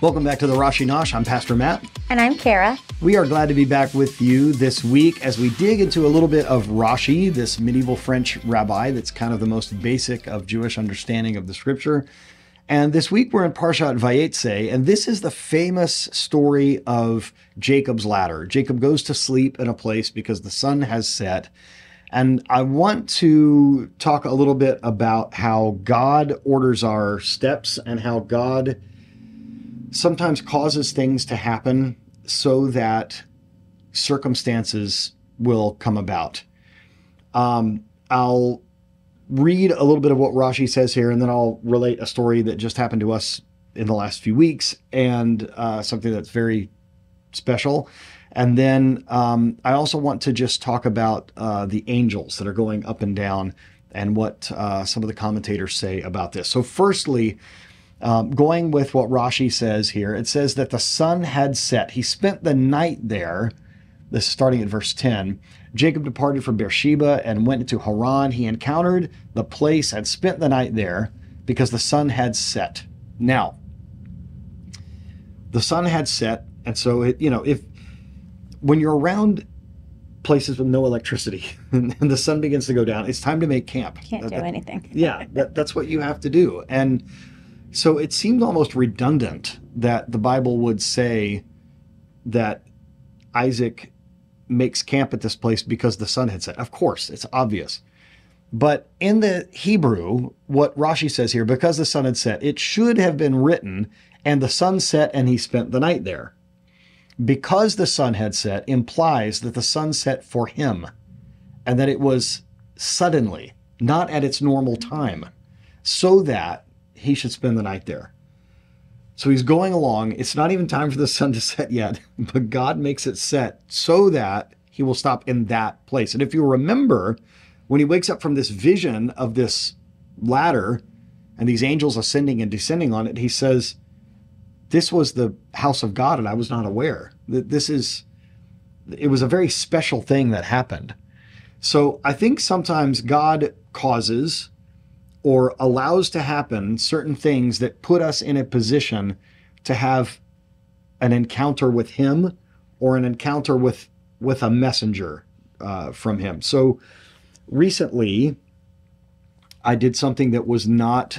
Welcome back to the Rashi Nosh. I'm Pastor Matt. And I'm Kara. We are glad to be back with you this week as we dig into a little bit of Rashi, this medieval French rabbi that's kind of the most basic of Jewish understanding of the scripture. And this week we're in Parshat Vayetsé, and this is the famous story of Jacob's ladder. Jacob goes to sleep in a place because the sun has set. And I want to talk a little bit about how God orders our steps and how God sometimes causes things to happen so that circumstances will come about. I'll read a little bit of what Rashi says here, and then I'll relate a story that just happened to us in the last few weeks, and something that's very special. And then I also want to just talk about the angels that are going up and down and what some of the commentators say about this. So firstly, going with what Rashi says here, it says that the sun had set. He spent the night there. This is starting at verse 10. Jacob departed from Beersheba and went into Haran. He encountered the place and spent the night there because the sun had set. Now, the sun had set, and so when you're around places with no electricity and the sun begins to go down, it's time to make camp. Can't do anything. Yeah, that's what you have to do. And so it seemed almost redundant that the Bible would say that Isaac makes camp at this place because the sun had set. Of course, it's obvious. But in the Hebrew, what Rashi says here, because the sun had set, it should have been written, and the sun set and he spent the night there. Because the sun had set implies that the sun set for him and that it was suddenly, not at its normal time, so that he should spend the night there. So he's going along. It's not even time for the sun to set yet, but God makes it set so that he will stop in that place. And if you remember, when he wakes up from this vision of this ladder and these angels ascending and descending on it, he says, this was the house of God, and I was not aware. It was a very special thing that happened. So I think sometimes God causes or allows to happen certain things that put us in a position to have an encounter with him or an encounter with a messenger from him. So recently, I did something that was not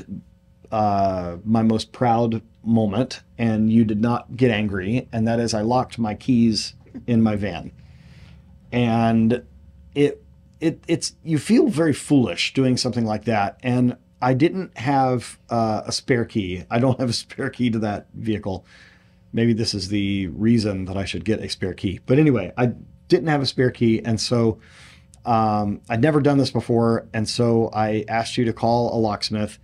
my most proud moment, and you did not get angry, and that is I locked my keys in my van. And it's you feel very foolish doing something like that. And I didn't have a spare key. I don't have a spare key to that vehicle. Maybe this is the reason that I should get a spare key. But anyway, I didn't have a spare key, and so I'd never done this before, and so I asked you to call a locksmith.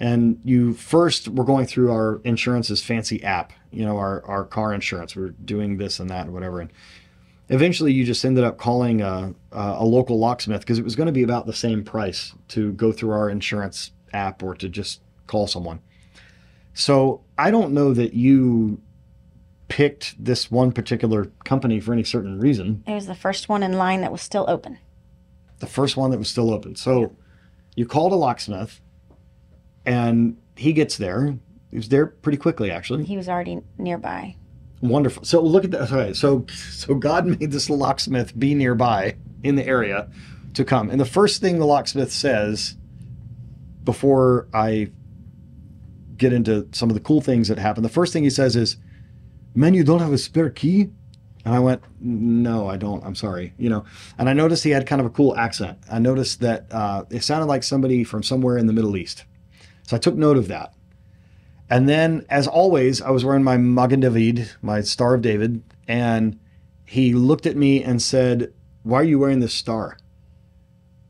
And you first were going through our insurance's fancy app, our car insurance. We're doing this and that and whatever. And eventually you just ended up calling a local locksmith because it was going to be about the same price to go through our insurance app or to just call someone. So I don't know that you picked this one particular company for any certain reason. It was the first one in line that was still open. The first one that was still open. So you called a locksmith. And he gets there. He was there pretty quickly, actually. He was already nearby. Wonderful. So look at that. Okay, so God made this locksmith be nearby in the area to come. And the first thing the locksmith says, before I get into some of the cool things that happen, the first thing he says is, "Man, you don't have a spare key?" And I went, "No, I don't. I'm sorry." And I noticed he had kind of a cool accent. I noticed that it sounded like somebody from somewhere in the Middle East. So I took note of that. And then, as always, I was wearing my Magen David, my Star of David, and he looked at me and said, "Why are you wearing this star?"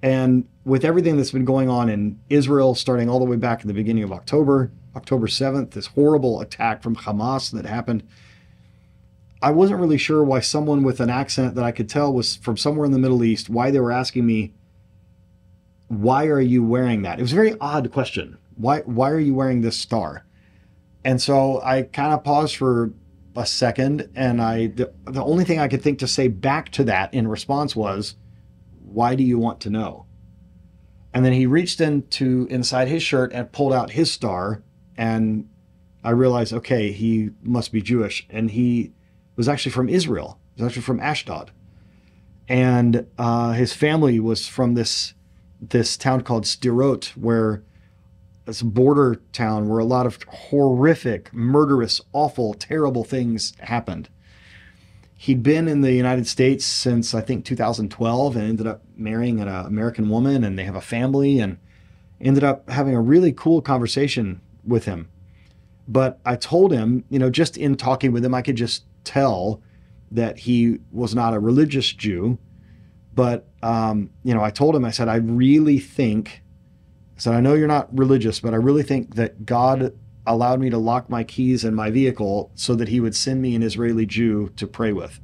And with everything that's been going on in Israel, starting all the way back in the beginning of October 7th, this horrible attack from Hamas that happened, I wasn't really sure why someone with an accent that I could tell was from somewhere in the Middle East, why they were asking me, "Why are you wearing that?" It was a very odd question. Why are you wearing this star? And so I kind of paused for a second, and the only thing I could think to say back to that in response was, "Why do you want to know?" And then he reached inside his shirt and pulled out his star and I realized, okay, he must be Jewish. And he was actually from Israel. He was actually from Ashdod. And his family was from this town called Sderot, where it's a border town where a lot of horrific, murderous, awful, terrible things happened. He'd been in the United States since, I think, 2012 and ended up marrying an American woman, and they have a family, and ended up having a really cool conversation with him. But I told him, just in talking with him, I could just tell that he was not a religious Jew. But, I told him, I said, I know you're not religious, but I really think that God allowed me to lock my keys in my vehicle so that he would send me an Israeli Jew to pray with.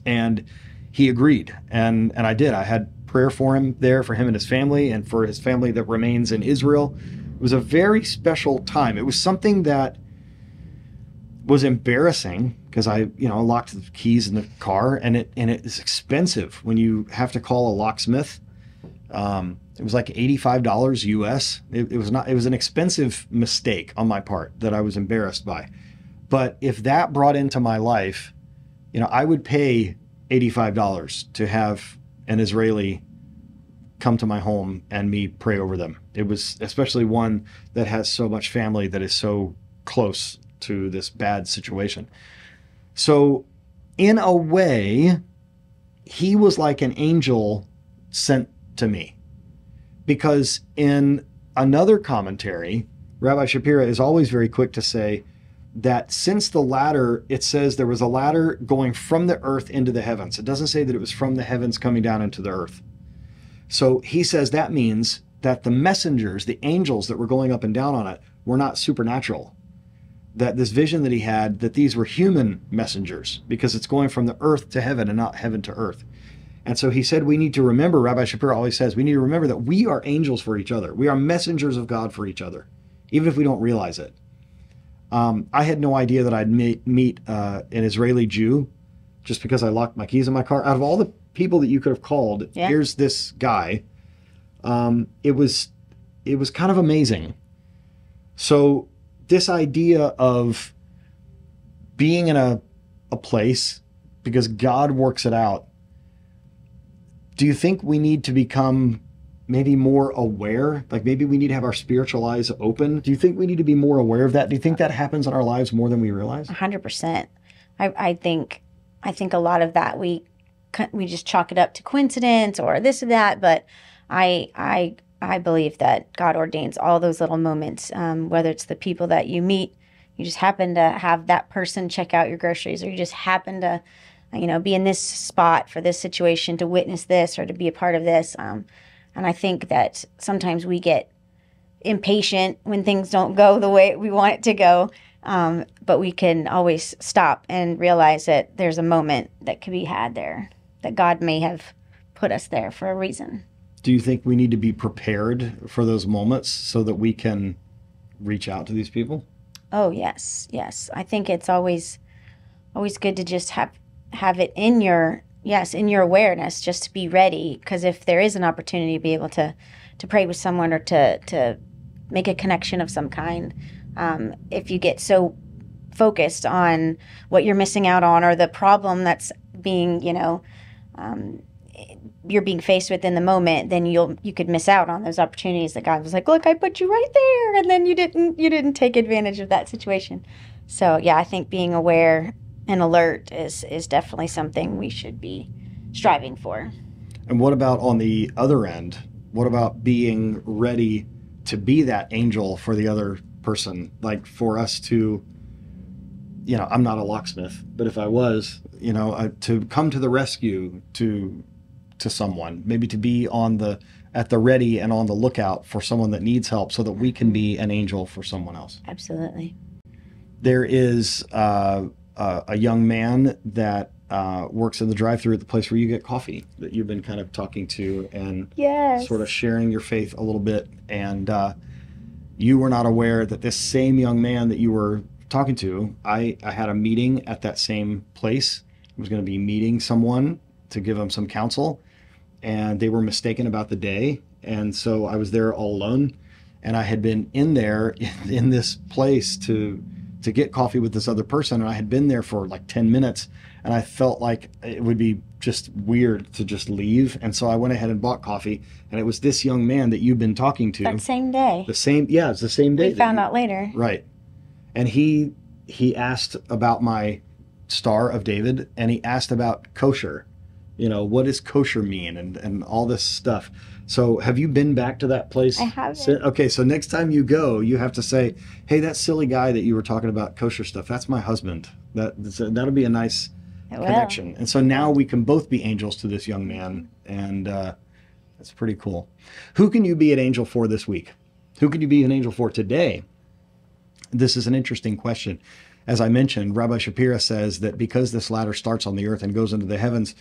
And he agreed. And I did. I had prayer for him there, for him and his family, and for his family that remains in Israel. It was a very special time. It was something that was embarrassing because I locked the keys in the car, and it is expensive when you have to call a locksmith. It was like $85 US. It was an expensive mistake on my part that I was embarrassed by. But if that brought into my life, I would pay $85 to have an Israeli come to my home and me pray over them. It was especially one that has so much family that is so close to this bad situation. So in a way, he was like an angel sent to me. Because in another commentary, Rabbi Shapira is always very quick to say that since the ladder, it says there was a ladder going from the earth into the heavens. It doesn't say that it was from the heavens coming down into the earth. So he says that means that the messengers, the angels that were going up and down on it, were not supernatural. That this vision that he had, that these were human messengers, because it's going from the earth to heaven and not heaven to earth. And so he said, we need to remember, Rabbi Shapiro always says, we need to remember that we are angels for each other. We are messengers of God for each other, even if we don't realize it. I had no idea that I'd meet an Israeli Jew just because I locked my keys in my car. Out of all the people that you could have called, here's this guy. It was kind of amazing. So this idea of being in a place because God works it out, do you think we need to become maybe more aware? Like maybe we need to have our spiritual eyes open. Do you think we need to be more aware of that? Do you think that happens in our lives more than we realize? 100%. I think a lot of that we just chalk it up to coincidence or this or that. But I believe that God ordains all those little moments, whether it's the people that you meet, you just happen to have that person check out your groceries, or you just happen to be in this spot for this situation to witness this or to be a part of this. And I think that sometimes we get impatient when things don't go the way we want it to go. But we can always stop and realize that there's a moment that could be had there, that God may have put us there for a reason. Do you think we need to be prepared for those moments so that we can reach out to these people? Oh, yes. I think it's always good to just have it in your awareness, just to be ready. Because if there is an opportunity to be able to pray with someone or to make a connection of some kind, if you get so focused on what you're missing out on or the problem that's being, you're being faced with in the moment, then you could miss out on those opportunities that God was like, look, I put you right there, and then you didn't take advantage of that situation. So yeah, I think being aware and alert is definitely something we should be striving for. And what about on the other end? What about being ready to be that angel for the other person? Like for us to, I'm not a locksmith, but if I was, to come to the rescue to someone, maybe to be at the ready and on the lookout for someone that needs help so that we can be an angel for someone else. Absolutely. There is a young man that works in the drive-thru at the place where you get coffee that you've been kind of talking to and sort of sharing your faith a little bit. And you were not aware that this same young man that you were talking to, I had a meeting at that same place. I was going to be meeting someone to give them some counsel, and they were mistaken about the day. And so I was there all alone. and I had been in there in this place to get coffee with this other person, and I had been there for like 10 minutes, and I felt like it would be just weird to just leave. And so I went ahead and bought coffee, and it was this young man that you've been talking to. That same day. Yeah, it's the same day. We found out later. Right. And he asked about my Star of David, and he asked about kosher. What does kosher mean, and all this stuff. So have you been back to that place? I haven't. Okay, so next time you go, you have to say, hey, that silly guy that you were talking about kosher stuff, that's my husband. That'll be a nice connection. And so now we can both be angels to this young man, and that's pretty cool. Who can you be an angel for this week? Who can you be an angel for today? This is an interesting question. As I mentioned, Rabbi Shapira says that because this ladder starts on the earth and goes into the heavens,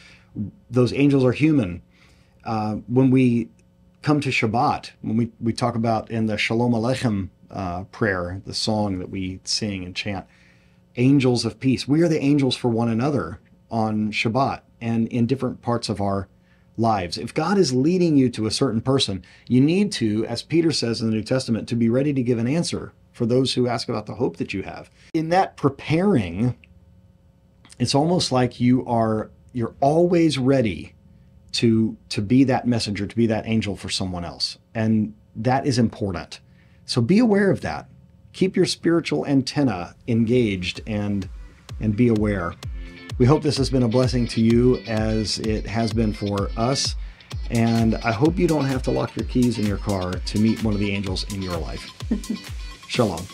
those angels are human. When we come to Shabbat, when we talk about in the Shalom Aleichem prayer, the song that we sing and chant, angels of peace. We are the angels for one another on Shabbat and in different parts of our lives. If God is leading you to a certain person, you need to, as Peter says in the New Testament, to be ready to give an answer for those who ask about the hope that you have. In that preparing, it's almost like you're always ready to be that messenger, to be that angel for someone else. And that is important. So be aware of that. Keep your spiritual antenna engaged and be aware. We hope this has been a blessing to you as it has been for us. And I hope you don't have to lock your keys in your car to meet one of the angels in your life. Shalom.